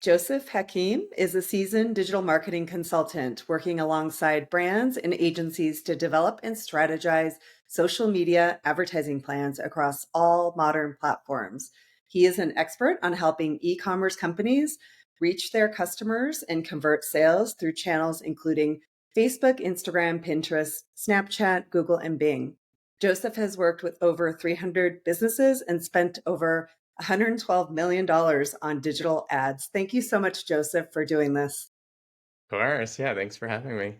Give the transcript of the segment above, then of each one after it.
Joseph Hakim is a seasoned digital marketing consultant working alongside brands and agencies to develop and strategize social media advertising plans across all modern platforms. He is an expert on helping e commerce companies reach their customers and convert sales through channels including Facebook, Instagram, Pinterest, Snapchat, Google, and Bing. Joseph has worked with over 300 businesses and spent over $112 million dollars on digital ads. Thank you so much, Joseph, for doing this. Of course. Yeah, thanks for having me.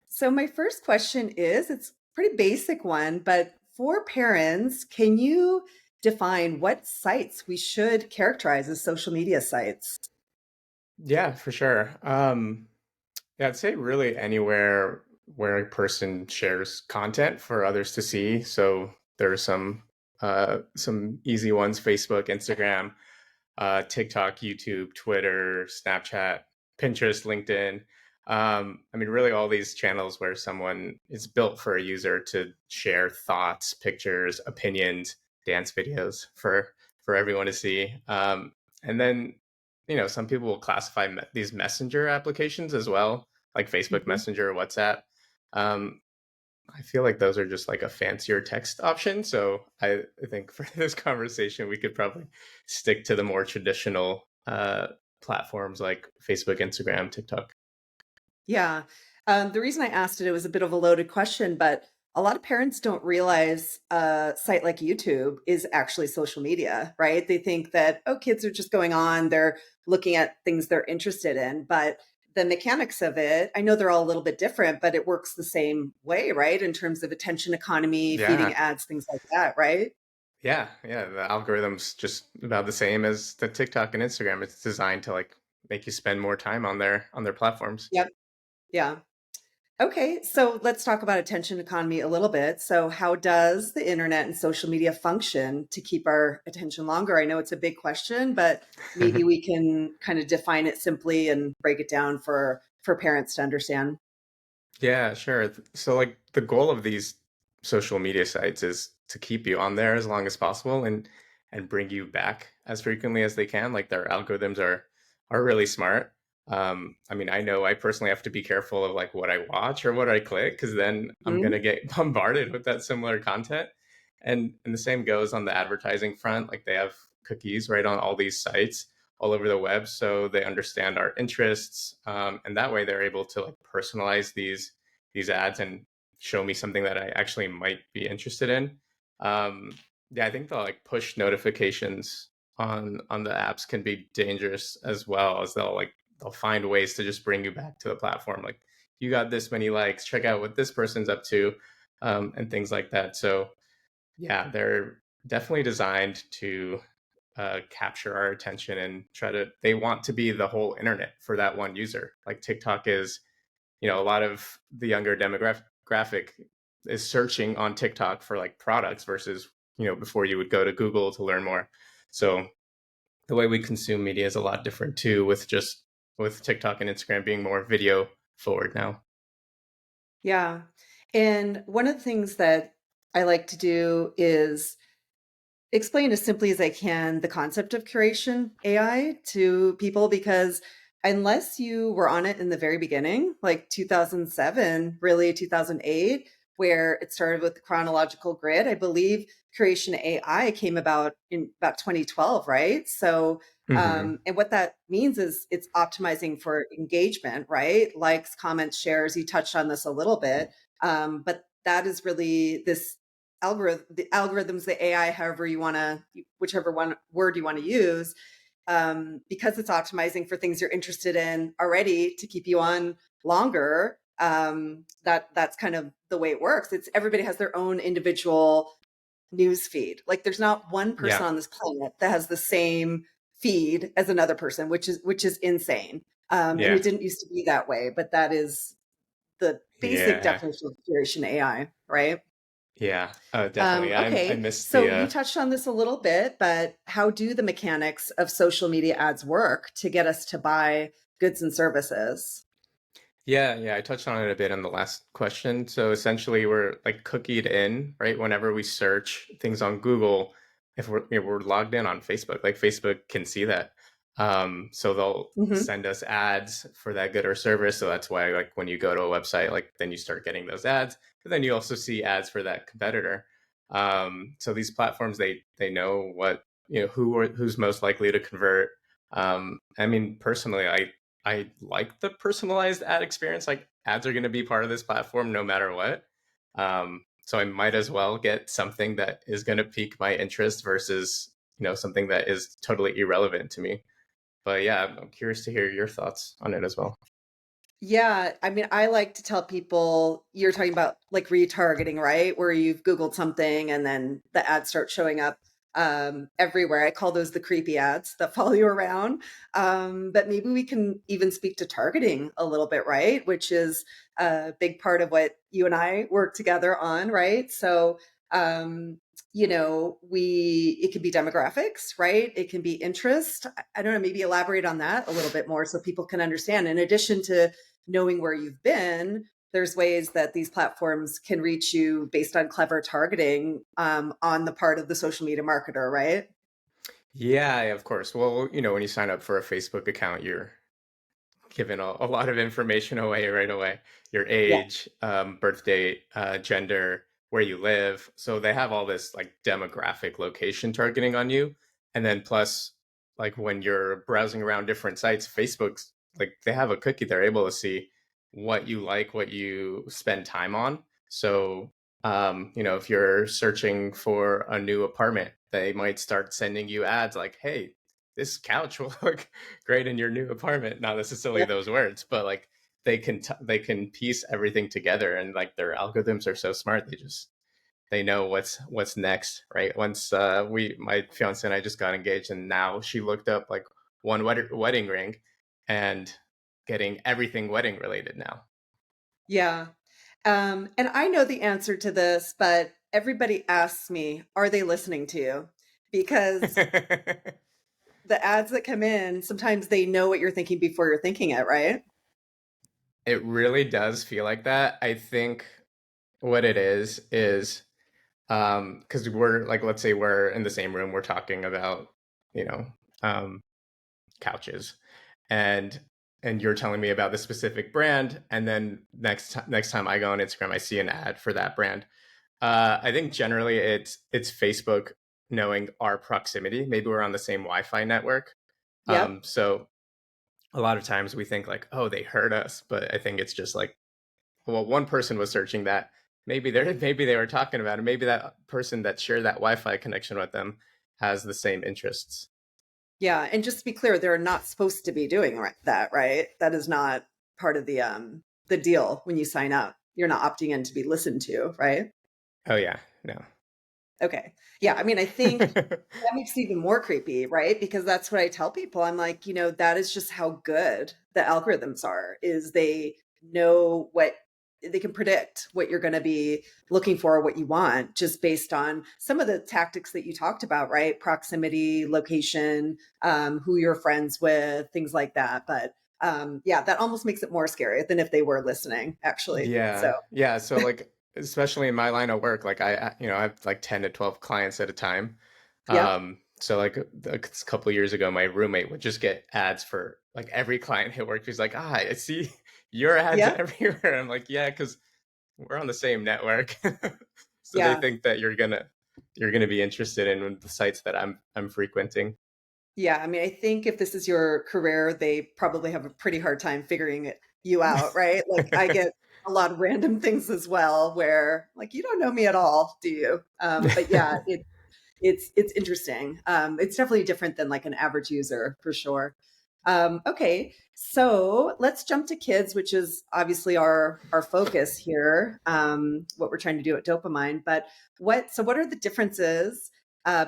So, my first question is it's a pretty basic one, but for parents, can you define what sites we should characterize as social media sites? Yeah, for sure. Yeah, I'd say really anywhere where a person shares content for others to see. So there are some easy ones: Facebook, Instagram, TikTok, YouTube, Twitter, Snapchat, Pinterest, LinkedIn. I mean, really all these channels where someone is built for a user to share thoughts, pictures, opinions, dance videos for everyone to see. And then, some people will classify these messenger applications as well, like Facebook Mhm. Messenger or WhatsApp. Um, I feel like those are just like a fancier text option. So I think for this conversation, we could probably stick to the more traditional platforms like Facebook, Instagram, TikTok. Yeah. The reason I asked it, it was a bit of a loaded question, but a lot of parents don't realize a site like YouTube is actually social media, right? They think that, oh, kids are just going on, they're looking at things they're interested in. But the mechanics of it, I know they're all a little bit different, but it works the same way, right? In terms of attention economy, feeding Yeah. ads, things like that, right? Yeah. The algorithm's just about the same as the TikTok and Instagram. It's designed to like make you spend more time on their platforms. Yep. Yeah. Okay, so let's talk about attention economy a little bit. So, how does the internet and social media function to keep our attention longer? I know it's a big question, but maybe we can kind of define it simply and break it down for parents to understand. Yeah, sure. So like the goal of these social media sites is to keep you on there as long as possible and bring you back as frequently as they can. Like their algorithms are really smart. I mean, I know I personally have to be careful of like what I watch or what I click because then I'm Mhm. gonna get bombarded with that similar content. And the same goes on the advertising front. Like they have cookies right on all these sites all over the web, so they understand our interests, and that way they're able to like personalize these ads and show me something that I actually might be interested in. Um, yeah, I think the like push notifications on the apps can be dangerous as well, as they'll find ways to just bring you back to the platform. Like you got this many likes, check out what this person's up to, and things like that. So yeah, they're definitely designed to capture our attention and try to. They want to be the whole internet for that one user. Like TikTok is, a lot of the younger demographic is searching on TikTok for like products versus, before you would go to Google to learn more. So the way we consume media is a lot different too, with TikTok and Instagram being more video forward now. Yeah. And one of the things that I like to do is explain as simply as I can the concept of curation AI to people because unless you were on it in the very beginning, like 2007, really 2008, where it started with the chronological grid, I believe curation AI came about in about 2012, right? So, Hmm. and what that means is it's optimizing for engagement, right? Likes, comments, shares. You touched on this a little bit, but that is really this the algorithms, the AI, however you want to, whichever one word you want to use, because it's optimizing for things you're interested in already to keep you on longer. That's kind of the way it works. It's everybody has their own individual news feed. Like there's not one person Yeah. on this planet that has the same feed as another person, which is insane. And Yeah. it didn't used to be that way, but that is the basic Yeah. definition of curation AI, right? Yeah. Definitely. I Okay, missed so the you touched on this a little bit, but how do the mechanics of social media ads work to get us to buy goods and services? Yeah, I touched on it a bit in the last question. So essentially, we're like cookied in, right? Whenever we search things on Google, if we're logged in on Facebook, like Facebook can see that. So they'll Hmm. send us ads for that good or service. So that's why, like, when you go to a website, like, then you start getting those ads, but then you also see ads for that competitor. So these platforms, they know what, who's most likely to convert. I mean, personally, I like the personalized ad experience. Like, ads are going to be part of this platform no matter what. So I might as well get something that is going to pique my interest versus, something that is totally irrelevant to me. But yeah, I'm curious to hear your thoughts on it as well. Yeah, I mean, I like to tell people you're talking about like retargeting, right? Where you've Googled something and then the ads start showing up everywhere. I call those the creepy ads that follow you around. But maybe we can even speak to targeting a little bit, right? Which is a big part of what you and I work together on, right? So, um, it can be demographics, right? It can be interest. I don't know, maybe elaborate on that a little bit more so people can understand. In addition to knowing where you've been, there's ways that these platforms can reach you based on clever targeting on the part of the social media marketer, right? Yeah, of course. Well, when you sign up for a Facebook account, you're giving a lot of information away right away. Your Yeah. age, birth date, gender, where you live. So they have all this like demographic location targeting on you. And then plus, like, when you're browsing around different sites, Facebook's like, they have a cookie. They're able to see what you like, what you spend time on. So, if you're searching for a new apartment, they might start sending you ads like, hey, this couch will look great in your new apartment. Not necessarily Yeah. those words, but like, they can piece everything together, and like, their algorithms are so smart. They know what's next, right? Once we my fiance and I just got engaged, and now she looked up like one wedding ring, and getting everything wedding related now. Yeah. And I know the answer to this, but everybody asks me, are they listening to you? Because the ads that come in, sometimes they know what you're thinking before you're thinking it, right? It really does feel like that. I think what it is because we're like, let's say we're in the same room, we're talking about, you know um couches, and you're telling me about the specific brand, and then next time I go on Instagram, I see an ad for that brand. I think generally it's Facebook knowing our proximity. Maybe we're on the same Wi-Fi network. Yep. So a lot of times we think like, oh, they heard us, but I think it's just like, well, one person was searching that. Maybe they were talking about it. Maybe that person that shared that Wi-Fi connection with them has the same interests. Yeah. And just to be clear, they're not supposed to be doing that, right? That is not part of the deal when you sign up. You're not opting in to be listened to, right? Oh yeah, no. Okay. Yeah. I mean, I think that makes it even more creepy, right? Because that's what I tell people. I'm like, that is just how good the algorithms are, is they know what they can predict what you're going to be looking for, what you want, just based on some of the tactics that you talked about, right? Proximity, location, who you're friends with, things like that. But yeah, that almost makes it more scary than if they were listening, actually. So, Yeah. So like, especially in my line of work, like, I have like 10 to 12 clients at a time. yep. So like, a couple of years ago, my roommate would just get ads for like every client at work. He's like, I see your ads Yep. everywhere. I'm like, yeah, because we're on the same network. So they Yeah. think that you're gonna be interested in the sites that I'm frequenting. Yeah, I mean, I think if this is your career, they probably have a pretty hard time figuring you out, right? Like I get a lot of random things as well where like you don't know me at all, do you? But yeah, it's interesting. It's definitely different than like an average user for sure. Okay, so let's jump to kids, which is obviously our focus here. What we're trying to do at Dopamine, but what are the differences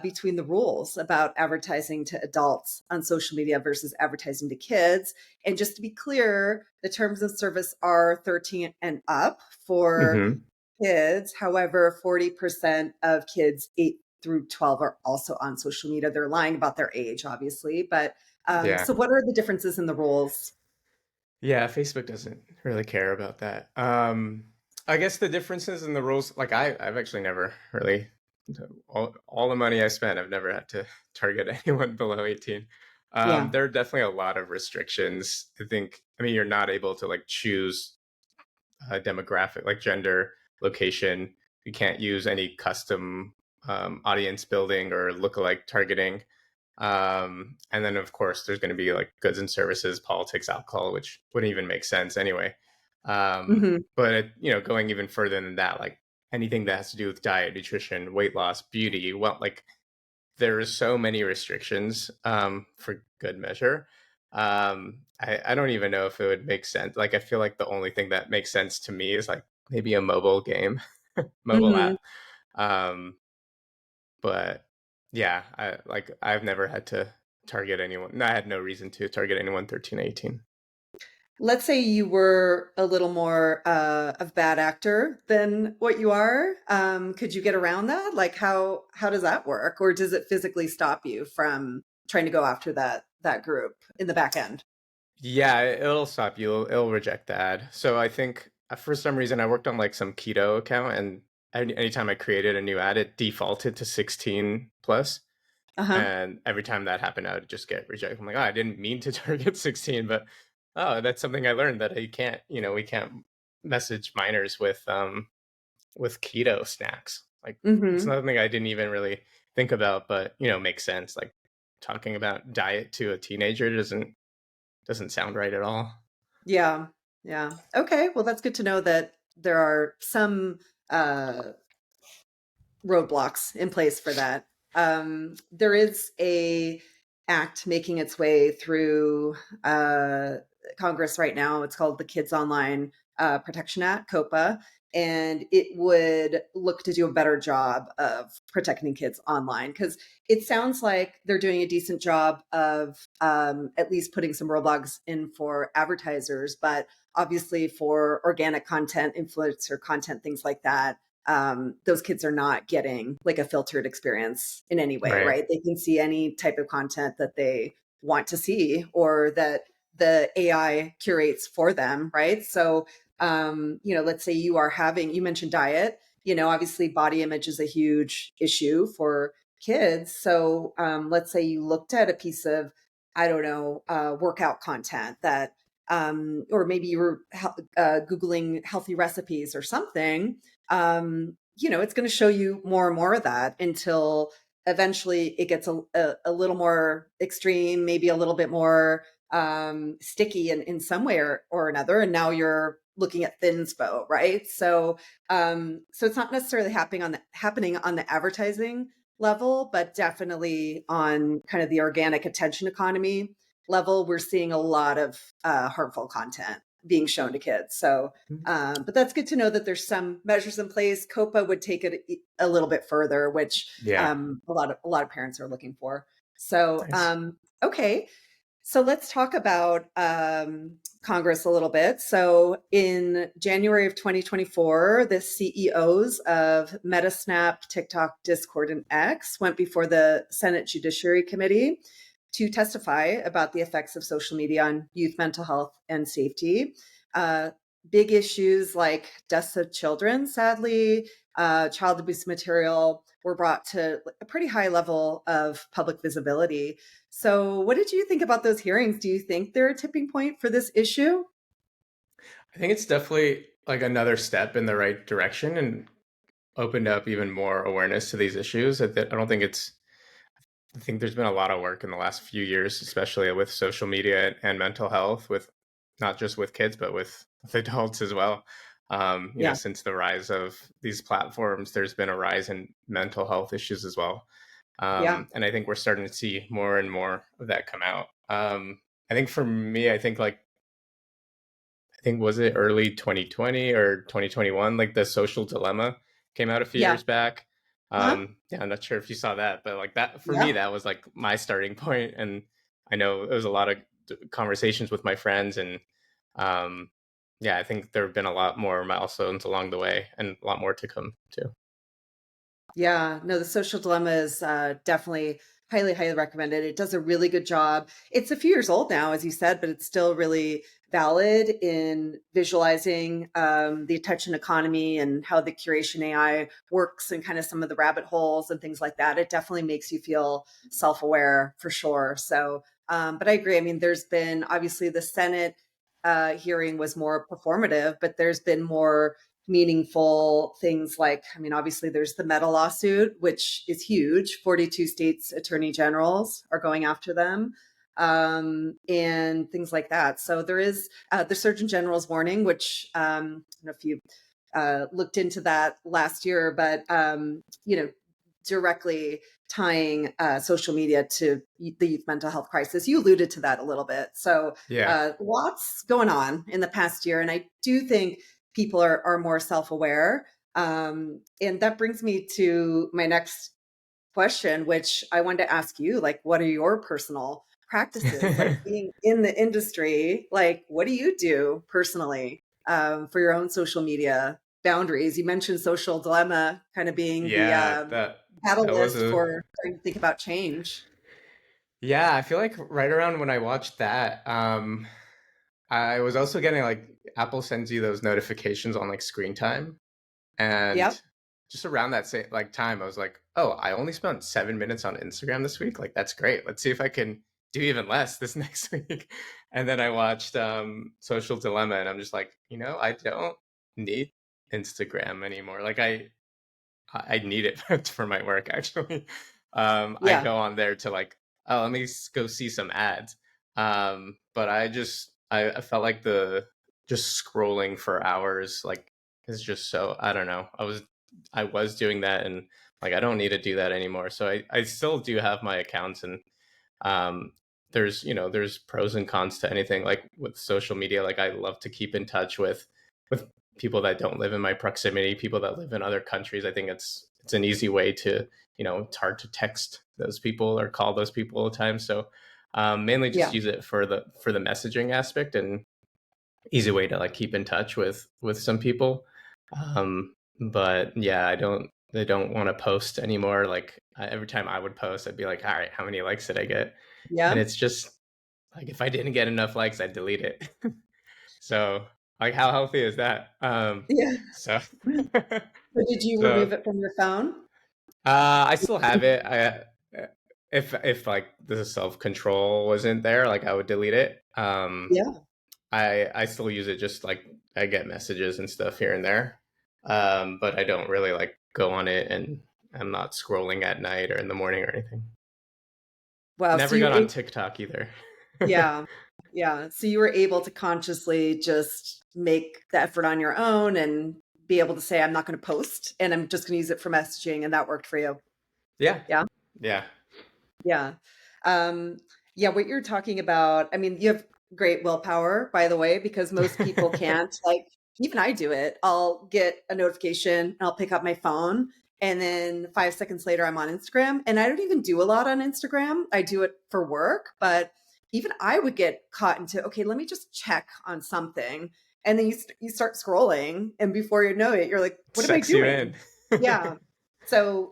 between the rules about advertising to adults on social media versus advertising to kids? And just to be clear, the terms of service are 13 and up for Hmm. kids. However, 40% of kids 8 through 12 are also on social media. They're lying about their age, obviously. But Yeah. so what are the differences in the rules? Yeah, Facebook doesn't really care about that. I guess the differences in the rules, like, I've actually never really, all the money I spent, I've never had to target anyone below 18. Yeah. There are definitely a lot of restrictions. I mean, you're not able to like choose a demographic, like gender, location. You can't use any custom audience building or lookalike targeting. And then, of course, there's going to be like goods and services, politics, alcohol, which wouldn't even make sense anyway. Hmm. Going even further than that, like anything that has to do with diet, nutrition, weight loss, beauty, well, like there are so many restrictions for good measure. I don't even know if it would make sense. Like, I feel like the only thing that makes sense to me is like maybe a mobile game, mobile Hmm. app. Um, but yeah, I've never had to target anyone. No, I had no reason to target anyone 13, 18. Let's say you were a little more of bad actor than what you are. Could you get around that? Like how does that work? Or does it physically stop you from trying to go after that group in the back end? Yeah, it'll stop you. It'll reject the ad. So I think for some reason I worked on like some keto account, and anytime I created a new ad, it defaulted to 16 plus. Uh-huh. And every time that happened, I would just get rejected. I'm like, oh, I didn't mean to target 16, but oh, that's something I learned, that you can't, we can't message minors with keto snacks. Like, it's Hmm. nothing I didn't even really think about, but makes sense. Like, talking about diet to a teenager doesn't sound right at all. Yeah. Yeah. Okay. Well, that's good to know that there are some uh roadblocks in place for that. There is a act making its way through uh, Congress right now. It's called the Kids Online Protection Act, COPA, and it would look to do a better job of protecting kids online because it sounds like they're doing a decent job of at least putting some roadblocks in for advertisers, but obviously for organic content, influencer content, things like that, those kids are not getting like a filtered experience in any way, Right. right? They can see any type of content that they want to see or that the AI curates for them, right? So, let's say you mentioned diet, obviously body image is a huge issue for kids. So, let's say you looked at a piece of, I don't know, workout content that, or maybe you were Googling healthy recipes or something. It's going to show you more and more of that until eventually it gets a little more extreme, maybe a little bit more sticky in some way or another. And now you're looking at thinspo, right? So it's not necessarily happening on the advertising level, but definitely on kind of the organic attention economy level, we're seeing a lot of harmful content being shown to kids. So but that's good to know that there's some measures in place. COPA would take it a little bit further, which Yeah. a lot of parents are looking for. So Nice. okay, so let's talk about Congress a little bit. So in January of 2024, the CEOs of Metasnap, TikTok, Discord, and X went before the Senate Judiciary Committee to testify about the effects of social media on youth mental health and safety. Uh, Big issues like deaths of children, sadly, child abuse material were brought to a pretty high level of public visibility. So, what did you think about those hearings? Do you think they're a tipping point for this issue? I think it's definitely like another step in the right direction and opened up even more awareness to these issues. I don't think it's I think there's been a lot of work in the last few years, especially with social media and mental health, with not just with kids, but with adults as well. Yeah. Since the rise of these platforms, there's been a rise in mental health issues as well. Yeah. And I think we're starting to see more and more of that come out. I think for me, I think was it early 2020 or 2021, like the social dilemma came out a few Yeah. years back. Uh-huh. Yeah, I'm not sure if you saw that, but like that for me, Yeah. that was like my starting point. And I know it was a lot of conversations with my friends, and um, yeah, I think there have been a lot more milestones along the way and a lot more to come too. Yeah, no, the social dilemma is definitely highly, highly recommended. It does a really good job. It's a few years old now, as you said, but it's still really valid in visualizing the attention economy and how the curation AI works and kind of some of the rabbit holes and things like that. It definitely makes you feel self aware for sure. So, But I agree. I mean, there's been obviously the Senate hearing was more performative, but there's been more meaningful things like, I mean, obviously there's the Meta lawsuit, which is huge. 42 states attorney generals are going after them, and things like that. So there is the Surgeon General's warning, which I don't know if you looked into that last year, but directly tying social media to the youth mental health crisis. You alluded to that a little bit. So Yeah. lots going on in the past year, and I do think people are more self-aware. And that brings me to my next question, which I wanted to ask you, like, what are your personal practices? Like being in the industry, like, what do you do personally for your own social media boundaries? You mentioned Social Dilemma kind of being the Yeah, that was catalyst a for trying to think about change. yeah, I feel like right around when I watched that, I was also getting like Apple sends you those notifications on like screen time. And Yep. just around that same like time, I was like, oh, I only spent 7 minutes on Instagram this week. Like that's great. Let's see if I can do even less this next week. And then I watched Social Dilemma and I'm just like, I don't need Instagram anymore. Like I need it for my work actually. I Yeah. go on there to like, oh, let me go see some ads. But I felt like the just scrolling for hours like is just so I don't know. I was doing that and like I don't need to do that anymore. So I still do have my accounts and um there's pros and cons to anything like with social media. Like I love to keep in touch with people that don't live in my proximity, people that live in other countries. I think it's an easy way to, it's hard to text those people or call those people all the time. So mainly just Yeah. use it for the messaging aspect and easy way to like keep in touch with some people. But yeah, I don't want to post anymore. Like every time I would post, I'd be like, all right, how many likes did I get? And Yeah. it's just like if I didn't get enough likes, I'd delete it. So like how healthy is that? Yeah. So So did you so remove it from your phone? I still have it. If like the self control wasn't there, like I would delete it. Yeah. I still use it just like I get messages and stuff here and there. But I don't really like go on it and I'm not scrolling at night or in the morning or anything. Wow. So Never you got were on able, TikTok either. yeah. Yeah. So you were able to consciously just make the effort on your own and be able to say, I'm not going to post and I'm just going to use it for messaging. And that worked for you. Yeah. Yeah. Yeah. Yeah. Um, yeah, what you're talking about, I mean, you have great willpower, by the way, because most people can't. Like, even I do it. I'll get a notification and I'll pick up my phone. And then 5 seconds later, I'm on Instagram. And I don't even do a lot on Instagram. I do it for work. But even I would get caught into, okay, let me just check on something. And then you start scrolling. And before you know it, you're like, what am I Sucks you in. doing? Yeah. So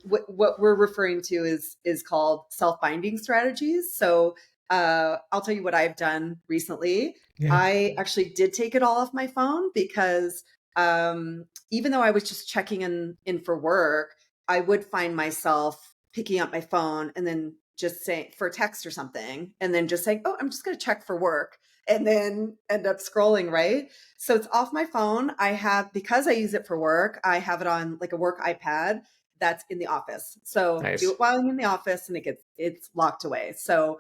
what we're referring to is called self-binding strategies. So I'll tell you what I've done recently. Yeah. I actually did take it all off my phone because even though I was just checking in for work, I would find myself picking up my phone and then just saying for a text or something, and then just saying, "Oh, I'm just going to check for work," and then end up scrolling, right? So it's off my phone. I have, because I use it for work, I have it on like a work iPad that's in the office. So do Nice. it while I'm in the office and it's locked away. So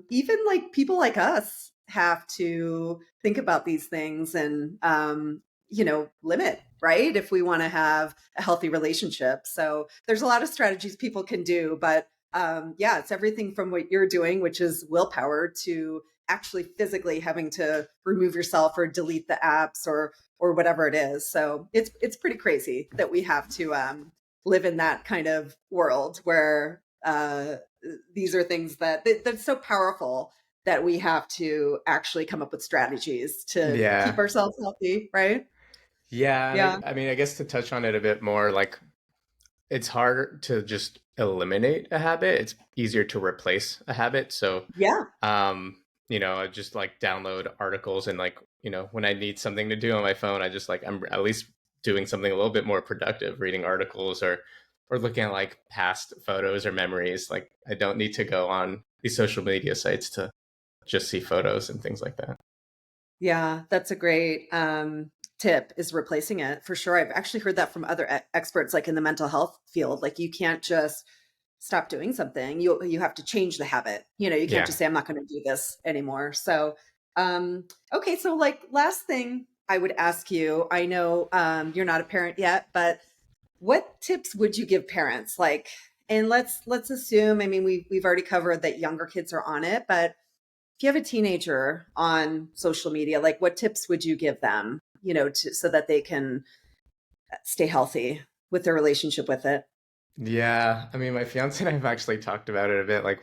even like people like us have to think about these things and limit, right? If we want to have a healthy relationship. So there's a lot of strategies people can do, but yeah, it's everything from what you're doing, which is willpower, to actually physically having to remove yourself or delete the apps or whatever it is. So it's pretty crazy that we have to live in that kind of world where these are things that's so powerful that we have to actually come up with strategies to keep Yeah. ourselves healthy, right? Yeah. And Yeah. I mean, I guess to touch on it a bit more, like it's harder to just eliminate a habit. It's easier to replace a habit. So, Yeah. I just like download articles and like, when I need something to do on my phone, I just like I'm at least doing something a little bit more productive, reading articles or or looking at like past photos or memories. Like I don't need to go on these social media sites to just see photos and things like that. Yeah, that's a great tip is replacing it for sure. I've actually heard that from other experts, like in the mental health field. Like you can't just stop doing something. You have to change the habit. You know, you can't Yeah. just say, I'm not going to do this anymore. So, okay. So like last thing I would ask you, I know you're not a parent yet, but what tips would you give parents? Like, and let's assume, I mean, we've already covered that younger kids are on it, but if you have a teenager on social media, like what tips would you give them, you know, so that they can stay healthy with their relationship with it? Yeah. I mean, my fiance and I have actually talked about it a bit. Like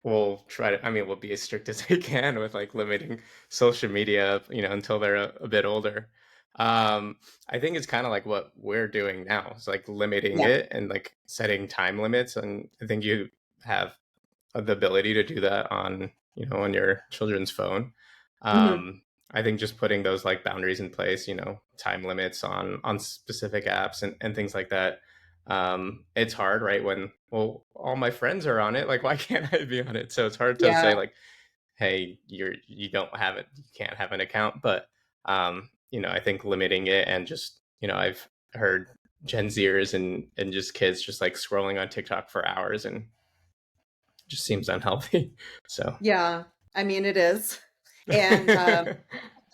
we'll try to, I mean, we'll be as strict as we can with like limiting social media, until they're a bit older. I think it's kind of like what we're doing now. It's like limiting Yeah. it and like setting time limits. And I think you have the ability to do that on your children's phone. Hmm. I think just putting those like boundaries in place, time limits on specific apps and things like that. It's hard, right? When well, all my friends are on it, like why can't I be on it? So it's hard to Yeah. say like, hey, you don't have it, you can't have an account. But I think limiting it and just, I've heard Gen Zers and just kids just like scrolling on TikTok for hours and just seems unhealthy. So Yeah. I mean, it is. And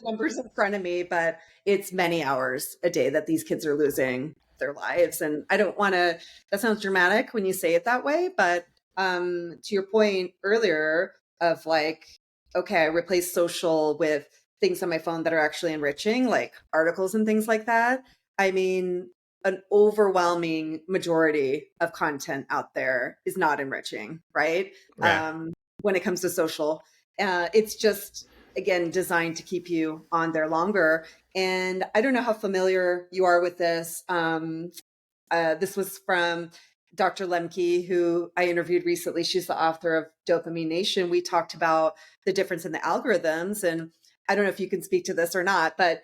numbers in front of me, but it's many hours a day that these kids are losing their lives. And I don't want to, that sounds dramatic when you say it that way, but to your point earlier of like, okay, I replace social with things on my phone that are actually enriching, like articles and things like that. I mean, an overwhelming majority of content out there is not enriching, right? yeah. When it comes to social, it's just again designed to keep you on there longer. And I don't know how familiar you are with this. This was from Dr. Lemke, who I interviewed recently. She's the author of Dopamine Nation. We talked about the difference in the algorithms. And I don't know if you can speak to this or not, but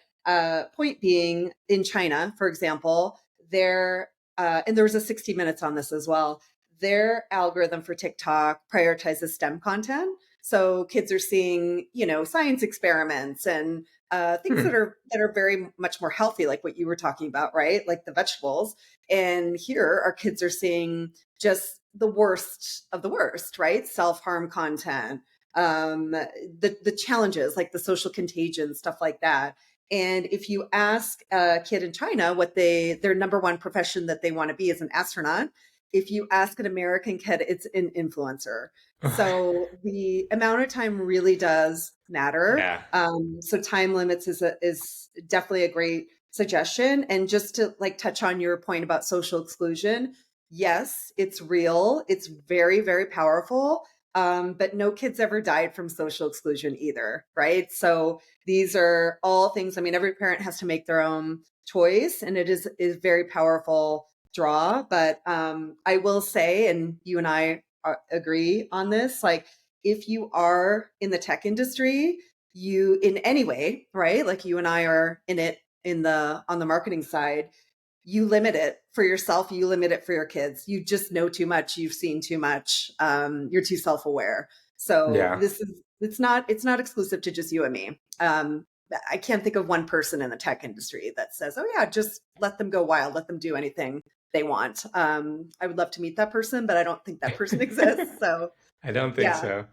point being, in China, for example, and there was a 60 Minutes on this as well, their algorithm for TikTok prioritizes STEM content. So kids are seeing, you know, science experiments and things Hmm. that are very much more healthy, like what you were talking about, right? Like the vegetables. And here, our kids are seeing just the worst of the worst, right? Self harm content, the challenges, like the social contagion, stuff like that. And if you ask a kid in China what their number one profession that they want to be is an astronaut, if you ask an American kid, it's an influencer. So the amount of time really does matter. Yeah. So time limits is definitely a great suggestion. And just to like touch on your point about social exclusion, yes, it's real. It's very, very powerful. But no kids ever died from social exclusion either, right? So these are all things. I mean, every parent has to make their own choice, and it is very powerful draw. But I will say, and you and I agree on this, like if you are in the tech industry, you in any way, right? Like you and I are in it in the on the marketing side, you limit it for yourself, you limit it for your kids. You just know too much, you've seen too much, you're too self-aware. So Yeah. this is it's not exclusive to just you and me. I can't think of one person in the tech industry that says, "Oh yeah, just let them go wild, let them do anything they want." I would love to meet that person, but I don't think that person exists. So I don't think yeah, so.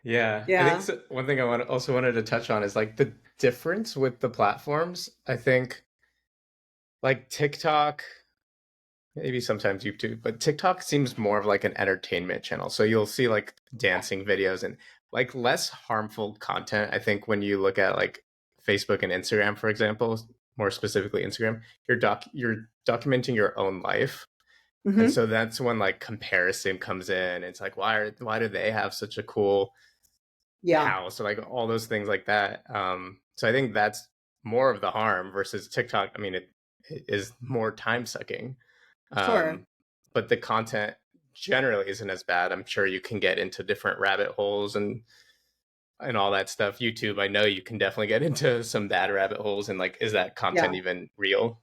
Yeah. I think yeah. so, one thing also wanted to touch on is like the difference with the platforms. I think like TikTok, maybe sometimes YouTube, but TikTok seems more of like an entertainment channel. So you'll see like dancing videos and like less harmful content. I think when you look at like Facebook and Instagram, for example, more specifically Instagram, you're documenting your own life. And Hmm. so that's when like comparison comes in. It's like why do they have such a cool Yeah, house or like all those things like that. So I think that's more of the harm versus TikTok. I mean, it is more time sucking, sure. um, but the content generally isn't as bad. I'm sure you can get into different rabbit holes and all that stuff. YouTube, I know you can definitely get into some bad rabbit holes and like, is that Yeah, content even real?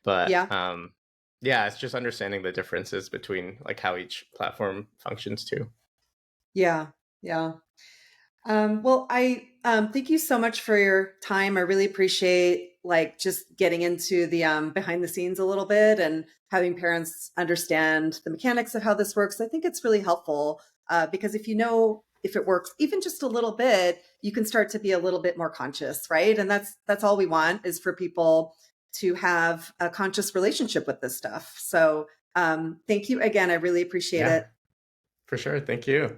But yeah. Yeah, it's just understanding the differences between like how each platform functions too. Yeah, yeah. Well, I thank you so much for your time. I really appreciate like just getting into the behind the scenes a little bit and having parents understand the mechanics of how this works. I think it's really helpful because if you know if it works even just a little bit, you can start to be a little bit more conscious, right? And that's all we want is for people to have a conscious relationship with this stuff. So thank you again. I really appreciate Yeah, it. for sure. Thank you.